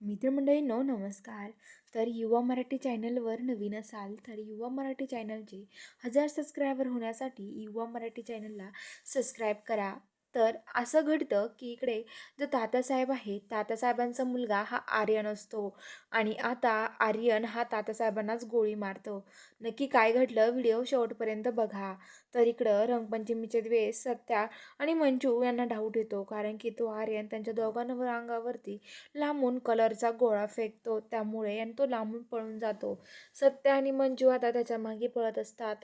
मित्रमंडळींनो नमस्कार. तर युवा मराठी चॅनलवर नवीन असाल तर युवा मराठी चॅनलचे 1000 सबस्क्रायबर होण्यासाठी युवा मराठी चॅनलला सबस्क्राईब करा. तर असं घडतं की इकडे जो तात्यासाहेब आहे, तात्यासाहेबांचा मुलगा हा आर्यन असतो आणि आता आर्यन हा तात्यासाहेबांनाच गोळी मारतो. नक्की काय घडलं व्हिडिओ शेवटपर्यंत बघा. तर इकडं रंगपंचमीच्या दिवस सत्या आणि मंजू यांना डाऊट येतो, कारण की तो आर्यन त्यांच्या दोघांवर अंगावरती लांबून कलरचा गोळा फेकतो, त्यामुळे आणि तो लांबून पळून जातो. सत्या आणि मंजू आता त्याच्या मागे पळत असतात.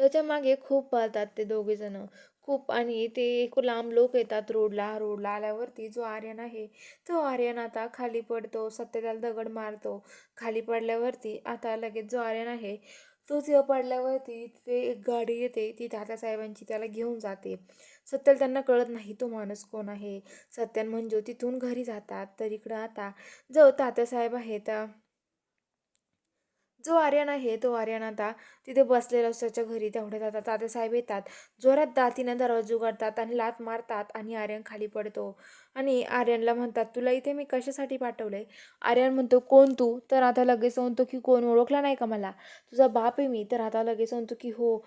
त्याच्या मागे खूप पळतात ते दोघेजण खूप, आणि ते एक लांब लोक येतात रोडला. रोडला आल्यावरती जो आर्यन आहे तो आर्यन आता खाली पडतो. सत्या त्याला दगड मारतो. खाली पडल्यावरती आता लगेच जो आर्यन आहे तो तिथं पडल्यावरती ते एक गाडी येते, ती तात्यासाहेबांची, त्याला घेऊन जाते. सत्याला त्यांना कळत नाही तो माणूस कोण आहे. सत्या आणि मंजू तिथून घरी जातात. तर इकडं आता जो तात्यासाहेब आहे जो आर्यन आहे तो आर्यन आता तिथे बसलेला असतो त्याच्या घरी. तेवढ्यात आता तात्यासाहेब येतात, जोरात दातीनं दरवाजा उघडतात आणि लाथ मारतात आणि आर्यन खाली पडतो. आणि आर्यनला म्हणतात, तुला इथे मी कशासाठी पाठवलंय? आर्यन म्हणतो, कोण तू? तर आता लगेच म्हणतो की कोण, ओळखला नाही का मला? तुझा बाप आहे मी. तर आता लगेच म्हणतो की हो.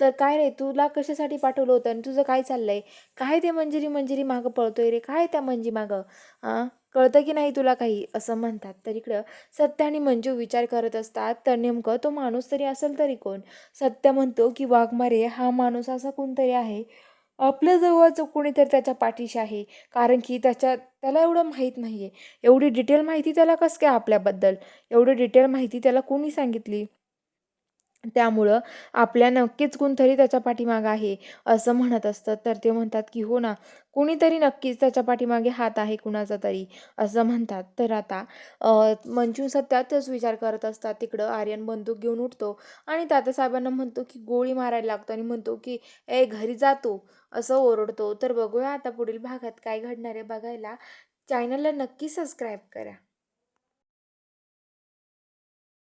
तर काय रे, तुला कशासाठी पाठवलं होतं आणि तुझं काय चाललंय? काय ते मंजिरी मंजिरी मागं पळतोय रे? काय त्या मंजी मागं? हां, कळतं की नाही तुला काही? असं म्हणतात. तर इकडं सत्य आणि मंजू विचार करत असतात, तर नेमकं तो माणूस तरी असेल तरी कोण? सत्य म्हणतो की वाघमारे हा माणूस असा कोणतरी आहे, आपल्या जवळचं कोणीतरी त्याच्या पाठीशी आहे. कारण की त्याला एवढं माहीत नाही आहे. एवढी डिटेल माहिती त्याला कसं काय आपल्याबद्दल? एवढी डिटेल माहिती त्याला कोणी सांगितली? त्यामुळं आपल्या नक्कीच कोणतरी त्याच्या पाठीमागं आहे, असं म्हणत असतं. तर ते म्हणतात की हो ना, कुणीतरी नक्कीच त्याच्या पाठीमागे हात आहे कुणाचा तरी, असं म्हणतात. तर आता मंजू सध्या तेच विचार करत असतात. तिकडं आर्यन बंदूक घेऊन उठतो आणि तात्यासाहेबांना म्हणतो की गोळी मारायला लागतो आणि म्हणतो की ए घरी जातो, असं ओरडतो. तर बघूया आता पुढील भागात काय घडणार आहे बघायला. चॅनलला नक्की सबस्क्राईब करा.